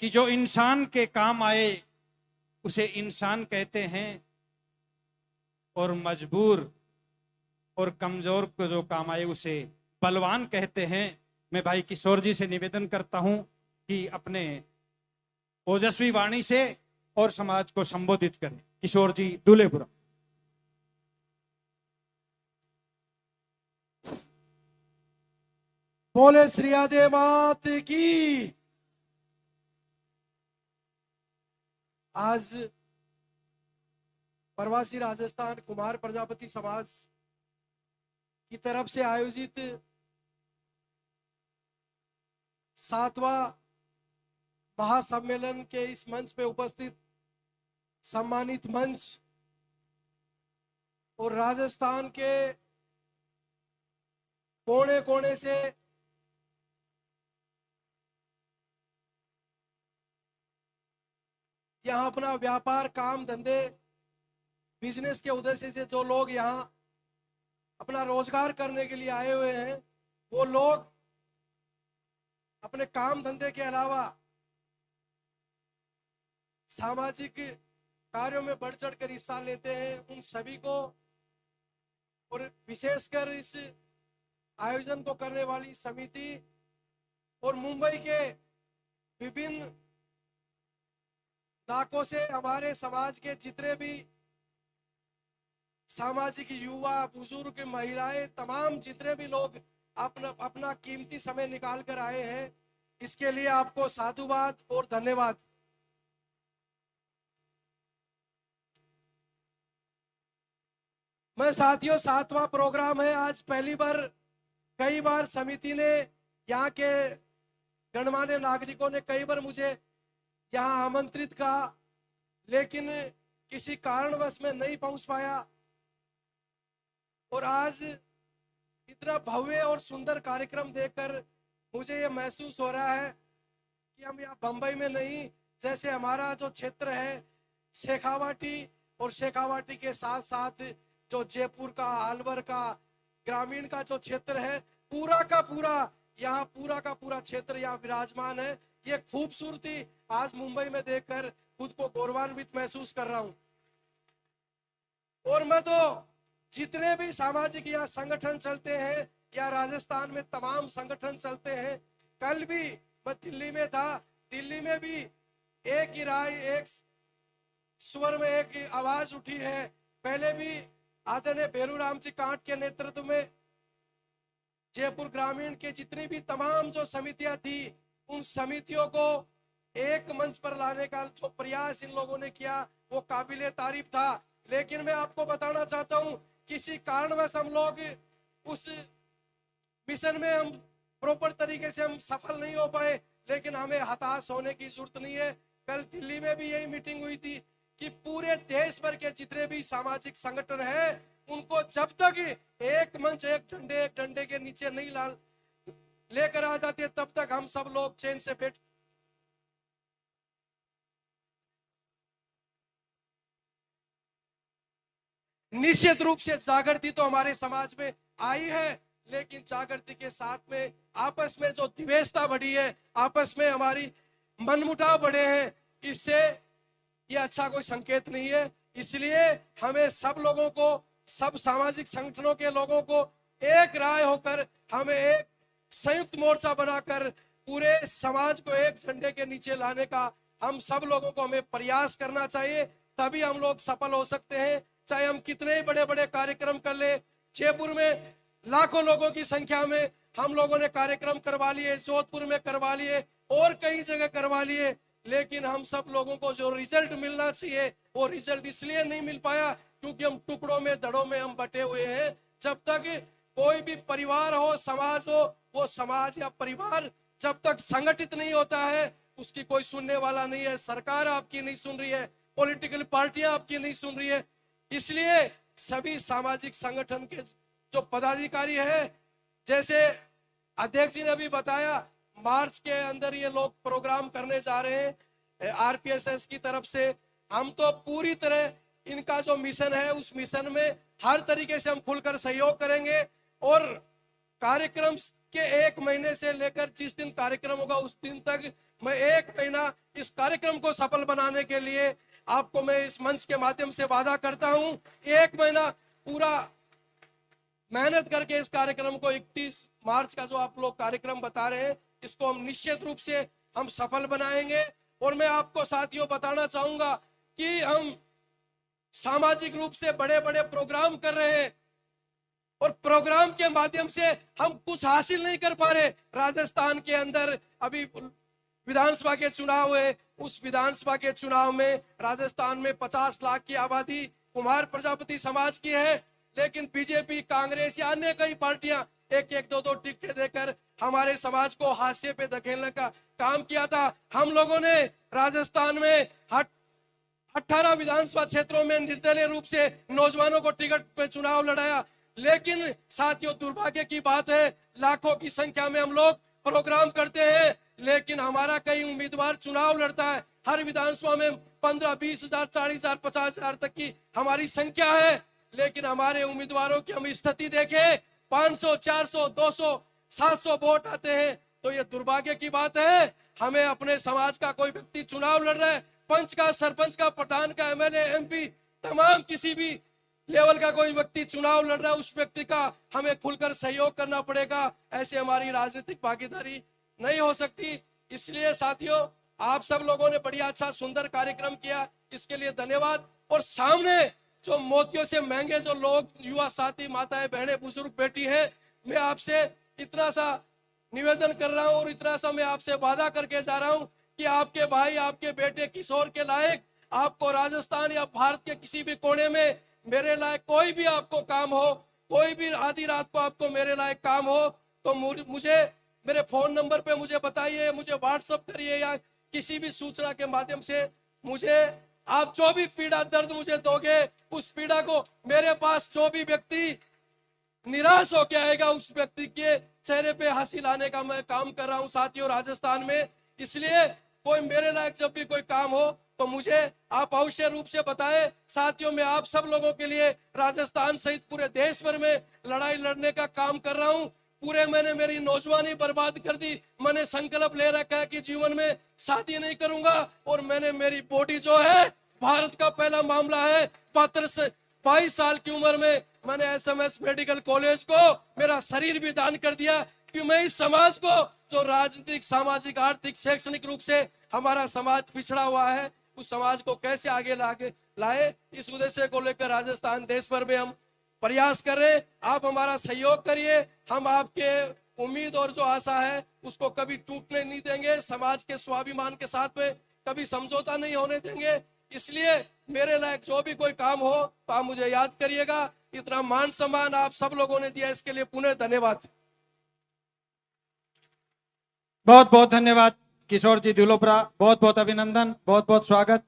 कि जो इंसान के काम आए उसे इंसान कहते हैं, और मजबूर और कमजोर को जो काम आए उसे बलवान कहते हैं। मैं भाई किशोर जी से निवेदन करता हूं कि अपने ओजस्वी वाणी से और समाज को संबोधित करें। किशोर जी दूल्हेपुरा। बोले श्री आदे मात की। आज प्रवासी राजस्थान कुमार प्रजापति समाज की तरफ से आयोजित 7वां महासम्मेलन के इस मंच पे उपस्थित सम्मानित मंच और राजस्थान के कोने कोने से यहाँ अपना व्यापार काम धंधे बिजनेस के उद्देश्य से जो लोग यहाँ अपना रोजगार करने के लिए आए हुए हैं, वो लोग अपने काम धंधे के अलावा सामाजिक कार्यों में बढ़ चढ़ कर हिस्सा लेते हैं। उन सभी को और विशेषकर इस आयोजन को करने वाली समिति और मुंबई के विभिन्न इलाकों से हमारे समाज के जितने भी सामाजिक युवा, बुजुर्ग, महिलाएं, तमाम जितने भी लोग अपना कीमती समय निकाल कर आए हैं, इसके लिए आपको साधुवाद और धन्यवाद। मैं साथियों 7वां प्रोग्राम है आज। पहली बार कई बार समिति ने, यहाँ के गणमान्य नागरिकों ने कई बार मुझे यहाँ आमंत्रित कहा, लेकिन किसी कारणवश मैं नहीं पहुंच पाया। और आज इतना भव्य और सुंदर कार्यक्रम देखकर मुझे ये महसूस हो रहा है कि हम यहाँ बंबई में नहीं, जैसे हमारा जो क्षेत्र है शेखावाटी, और शेखावाटी के साथ साथ जो जयपुर का, अलवर का, ग्रामीण का जो क्षेत्र है, पूरा का पूरा क्षेत्र यहाँ विराजमान है। ये खूबसूरती आज मुंबई में देखकर खुद को गौरवान्वित महसूस कर रहा हूं। और मैं तो जितने भी सामाजिक या संगठन चलते हैं, या राजस्थान में तमाम संगठन चलते हैं, कल भी मैं दिल्ली में था, दिल्ली में भी एक ही राय, एक स्वर में एक ही आवाज उठी है। पहले भी आदरणीय भेलूराम जी कांट के नेतृत्व में जयपुर ग्रामीण के जितनी भी तमाम जो समितियां थी, उन समितियों को एक मंच पर लाने का जो प्रयास इन लोगों ने किया वो काबिले तारीफ था। लेकिन मैं आपको बताना चाहता हूं, किसी कारणवश हम लोग उस मिशन में हम प्रॉपर तरीके से हम सफल नहीं हो पाए, लेकिन हमें हताश होने की जरूरत नहीं है। कल दिल्ली में भी यही मीटिंग हुई थी कि पूरे देश भर के जितने भी सामाजिक संगठन है, उनको जब तक एक मंच, एक डंडे के नीचे नहीं लेकर आ जाते, तब तक हम सब लोग चैन से बैठ। निश्चित रूप से जागृति तो हमारे समाज में आई है, लेकिन जागृति के साथ में आपस में जो द्वेषता बढ़ी है, आपस में हमारी मनमुटाव बढ़े हैं, इससे ये अच्छा कोई संकेत नहीं है। इसलिए हमें सब लोगों को, सब सामाजिक संगठनों के लोगों को एक राय होकर, हमें एक संयुक्त मोर्चा बनाकर पूरे समाज को एक झंडे के नीचे लाने का हम सब लोगों को हमें प्रयास करना चाहिए, तभी हम लोग सफल हो सकते हैं। चाहे हम कितने बड़े बड़े कार्यक्रम कर ले, जयपुर में लाखों लोगों की संख्या में हम लोगों ने कार्यक्रम करवा लिए, जोधपुर में करवा लिए और कई जगह करवा लिए, लेकिन हम सब लोगों को जो रिजल्ट मिलना चाहिए वो रिजल्ट इसलिए नहीं मिल पाया क्योंकि हम टुकड़ों में, दड़ों में हम बटे हुए हैं। जब तक कोई भी परिवार हो, समाज हो, वो समाज या परिवार जब तक संगठित नहीं होता है, उसकी कोई सुनने वाला नहीं है। सरकार आपकी नहीं सुन रही है, पॉलिटिकल पार्टियां आपकी नहीं सुन रही है। इसलिए सभी सामाजिक संगठन के जो पदाधिकारी है, जैसे अध्यक्ष जी ने अभी बताया, मार्च के अंदर ये लोग प्रोग्राम करने जा रहे हैं आरपीएसएस की तरफ से। हम तो पूरी तरह इनका जो मिशन है, उस मिशन में हर तरीके से हम खुलकर सहयोग करेंगे और कार्यक्रम के 1 महीने से लेकर जिस दिन कार्यक्रम होगा उस दिन तक मैं 1 महीना इस कार्यक्रम को सफल बनाने के लिए आपको मैं इस मंच के माध्यम से वादा करता हूं। 1 महीना पूरा मेहनत करके इस कार्यक्रम को 31 मार्च का जो आप लोग कार्यक्रम बता रहे हैं इसको हम निश्चित रूप से हम सफल बनाएंगे। और मैं आपको साथियों बताना चाहूंगा कि हम सामाजिक रूप से बड़े बड़े प्रोग्राम कर रहे हैं और प्रोग्राम के माध्यम से हम कुछ हासिल नहीं कर पा रहे। राजस्थान के अंदर अभी विधानसभा के चुनाव हुए, उस विधानसभा के चुनाव में राजस्थान में 50 लाख की आबादी कुमार प्रजापति समाज की है, लेकिन बीजेपी, कांग्रेस या अन्य कई पार्टियां एक एक दो दो टिकटें देकर हमारे समाज को हाशिए पे धकेलने का काम किया था। हम लोगों ने राजस्थान में 18 विधानसभा क्षेत्रों में निर्दलीय रूप से नौजवानों को टिकट पे चुनाव लड़ाया, लेकिन साथियों दुर्भाग्य की बात है लाखों की संख्या में हम लोग प्रोग्राम करते हैं, लेकिन हमारा कई उम्मीदवार चुनाव लड़ता है। हर विधानसभा में 15, 20 हजार, 40 हजार, 50 हजार तक की हमारी संख्या है, लेकिन हमारे उम्मीदवारों की हम स्थिति देखें 500, 400, 200, 700 वोट आते हैं, तो ये दुर्भाग्य की बात है। हमें अपने समाज का कोई व्यक्ति चुनाव लड़ रहा है, पंच का, सरपंच का, प्रधान का, एमएलए, एमपी, तमाम किसी भी लेवल का कोई व्यक्ति चुनाव लड़ रहा है, उस व्यक्ति का हमें खुलकर सहयोग करना पड़ेगा। ऐसे हमारी राजनीतिक भागीदारी नहीं हो सकती। इसलिए साथियों आप सब लोगों ने बढ़िया अच्छा सुंदर कार्यक्रम किया, इसके लिए धन्यवाद। और सामने जो मोतियों से महंगे जो लोग, युवा साथी, माताएं, बहनें, बुजुर्ग बैठी हैं, मैं आपसे इतना सा निवेदन कर रहा हूं और इतना सा मैं आपसे वादा करके जा रहा हूं कि आपके भाई, आपके बेटे किशोर के लायक आपको राजस्थान या भारत के किसी भी कोने में मेरे लायक कोई भी आपको काम हो, कोई भी आधी रात को आपको मेरे लायक काम हो, तो मुझे मेरे फोन नंबर पे मुझे बताइए, मुझे व्हाट्सएप करिए या किसी भी सूचना के माध्यम से मुझे आप जो भी पीड़ा दर्द मुझे दोगे, उस पीड़ा को मेरे पास जो भी व्यक्ति निराश होके आएगा उस व्यक्ति के चेहरे पे हंसी लाने का मैं काम कर रहा हूं साथियों राजस्थान में। इसलिए कोई मेरे लायक जब भी कोई काम हो तो मुझे आप अवश्य रूप से बताएं। साथियों मैं आप सब लोगों के लिए राजस्थान सहित पूरे देश भर में लड़ाई लड़ने का काम कर रहा हूं। पूरे मैंने मेरी नौजवानी बर्बाद कर दी, मैंने संकल्प ले रखा है कि जीवन में शादी नहीं करूंगा, और मैंने मेरी बॉडी जो है, भारत का पहला मामला है, 22 साल की उम्र में मैंने एसएमएस मेडिकल कॉलेज को मेरा शरीर भी दान कर दिया कि मैं इस समाज को जो राजनीतिक, सामाजिक, आर्थिक, शैक्षणिक रूप से हमारा समाज पिछड़ा हुआ है, उस समाज को कैसे आगे लाए, इस उद्देश्य को लेकर राजस्थान देश भर में हम प्रयास कर रहे हैं। आप हमारा सहयोग करिए, हम आपके उम्मीद और जो आशा है उसको कभी टूटने नहीं देंगे, समाज के स्वाभिमान के साथ में कभी समझौता नहीं होने देंगे। इसलिए मेरे लायक जो भी कोई काम हो तो आप मुझे याद करिएगा। इतना मान सम्मान आप सब लोगों ने दिया, इसके लिए पुनः धन्यवाद। बहुत बहुत धन्यवाद किशोर जी दुलोपरा, बहुत बहुत अभिनंदन, बहुत बहुत स्वागत।